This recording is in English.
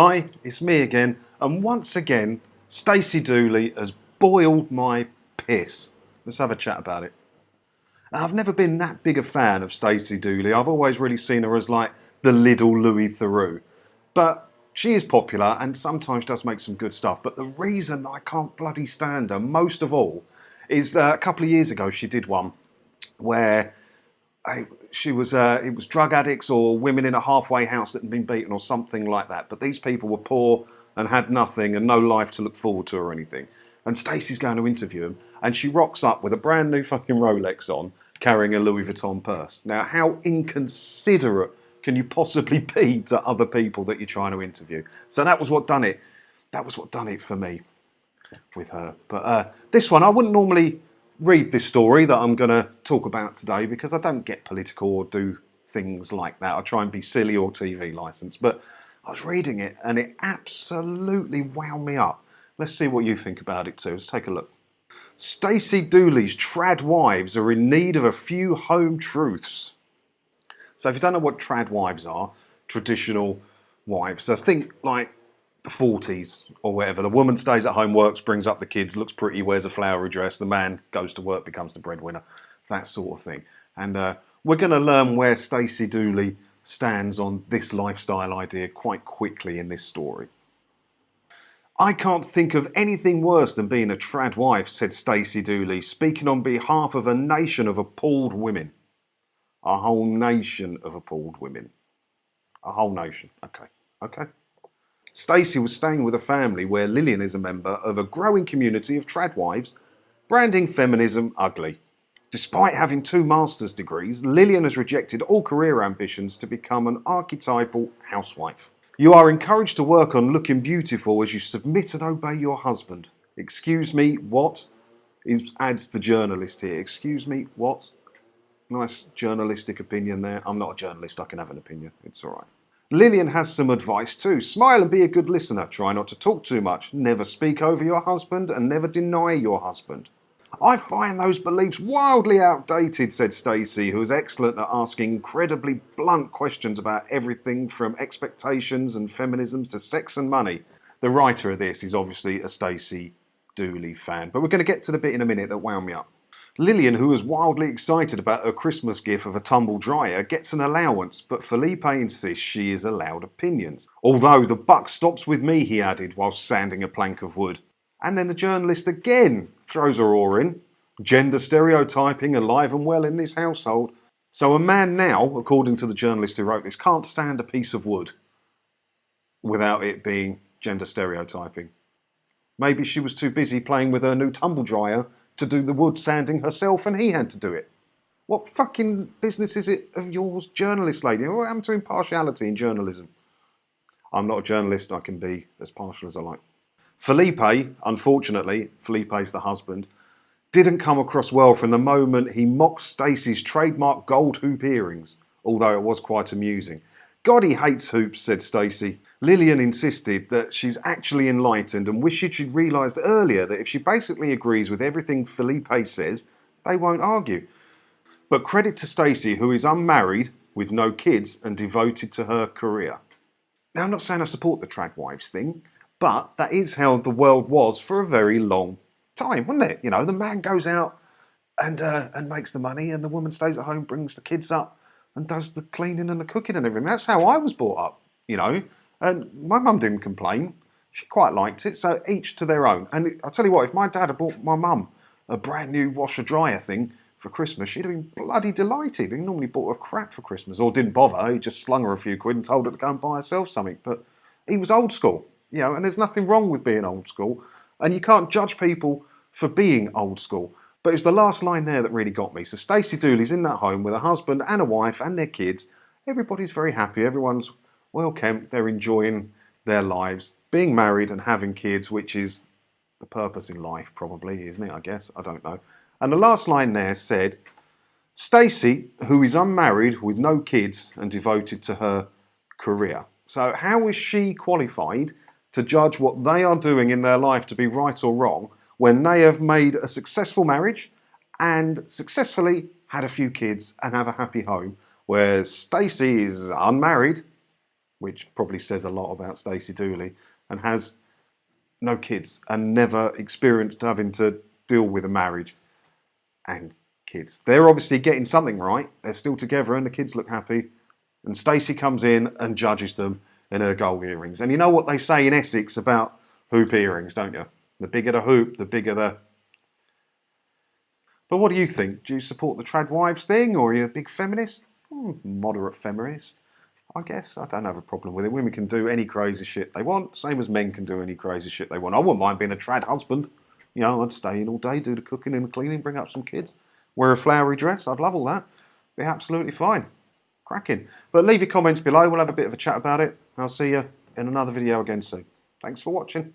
Hi, it's me again, and once again, Stacey Dooley has boiled my piss. Let's have a chat about it. Now, I've never been that big a fan of Stacey Dooley. I've always really seen her as like the little Louis Theroux. But she is popular and sometimes does make some good stuff. But the reason I can't bloody stand her, most of all, is a couple of years ago she did one where it was drug addicts or women in a halfway house that had been beaten or something like that. But these people were poor and had nothing and no life to look forward to or anything. And Stacey's going to interview him, and she rocks up with a brand new fucking Rolex on, carrying a Louis Vuitton purse. Now, how inconsiderate can you possibly be to other people that you're trying to interview? So that was what done it. That was what done it for me with her. But this one, I wouldn't normally read this story that I'm going to talk about today because I don't get political or do things like that. I try and be silly or TV licensed. But I was reading it and it absolutely wound me up. Let's see what you think about it too. Let's take a look. Stacey Dooley's trad wives are in need of a few home truths. So if you don't know what trad wives are, traditional wives, so think like the 40s or whatever. The woman stays at home, works, brings up the kids, looks pretty, wears a flowery dress. The man goes to work, becomes the breadwinner, that sort of thing. And we're going to learn where Stacey Dooley stands on this lifestyle idea quite quickly in this story. I can't think of anything worse than being a trad wife, said Stacey Dooley, speaking on behalf of a nation of appalled women. A whole nation of appalled women. A whole nation. Okay. Stacey was staying with a family where Lillian is a member of a growing community of trad wives, branding feminism ugly. Despite having 2 master's degrees, Lillian has rejected all career ambitions to become an archetypal housewife. You are encouraged to work on looking beautiful as you submit and obey your husband. Excuse me, what? Adds the journalist here. Excuse me, what? Nice journalistic opinion there. I'm not a journalist, I can have an opinion. It's all right. Lillian has some advice too. Smile and be a good listener. Try not to talk too much. Never speak over your husband and never deny your husband. I find those beliefs wildly outdated, said Stacey, who is excellent at asking incredibly blunt questions about everything from expectations and feminisms to sex and money. The writer of this is obviously a Stacey Dooley fan, but we're going to get to the bit in a minute that wound me up. Lillian, who was wildly excited about her Christmas gift of a tumble dryer, gets an allowance, but Felipe insists she is allowed opinions. Although the buck stops with me, he added, whilst sanding a plank of wood. And then the journalist again throws her oar in. Gender stereotyping alive and well in this household. So a man now, according to the journalist who wrote this, can't stand a piece of wood without it being gender stereotyping. Maybe she was too busy playing with her new tumble dryer to do the wood sanding herself and he had to do it. What fucking business is it of yours, journalist lady? What happened to impartiality in journalism? I'm not a journalist, I can be as partial as I like. Felipe, unfortunately, Felipe's the husband, didn't come across well from the moment he mocked Stacey's trademark gold hoop earrings, although it was quite amusing. God, he hates hoops, said Stacey. Lillian insisted that she's actually enlightened and wished she'd realised earlier that if she basically agrees with everything Felipe says, they won't argue. But credit to Stacey, who is unmarried, with no kids, and devoted to her career. Now, I'm not saying I support the trad wives thing, but that is how the world was for a very long time, wasn't it? You know, the man goes out and makes the money, and the woman stays at home, brings the kids up, and does the cleaning and the cooking and everything. That's how I was brought up, you know. And my mum didn't complain. She quite liked it, so each to their own. And I'll tell you what, if my dad had bought my mum a brand new washer-dryer thing for Christmas, she'd have been bloody delighted. He normally bought her crap for Christmas, or didn't bother. He just slung her a few quid and told her to go and buy herself something. But he was old school, you know, and there's nothing wrong with being old school. And you can't judge people for being old school. But it was the last line there that really got me. So Stacey Dooley's in that home with a husband and a wife and their kids. Everybody's very happy. Everyone's well kempt. They're enjoying their lives, being married and having kids, which is the purpose in life, probably, isn't it? I guess. I don't know. And the last line there said, Stacey, who is unmarried with no kids and devoted to her career. So how is she qualified to judge what they are doing in their life to be right or wrong when they have made a successful marriage and successfully had a few kids and have a happy home, whereas Stacey is unmarried, which probably says a lot about Stacey Dooley, and has no kids and never experienced having to deal with a marriage and kids. They're obviously getting something right. They're still together and the kids look happy. And Stacey comes in and judges them in her gold earrings. And you know what they say in Essex about hoop earrings, don't you? The bigger the hoop, the bigger the... But what do you think? Do you support the trad wives thing, or are you a big feminist? Moderate feminist, I guess. I don't have a problem with it. Women can do any crazy shit they want, same as men can do any crazy shit they want. I wouldn't mind being a trad husband. You know, I'd stay in all day, do the cooking and the cleaning, bring up some kids, wear a flowery dress. I'd love all that. Be absolutely fine. Cracking. But leave your comments below. We'll have a bit of a chat about it. I'll see you in another video again soon. Thanks for watching.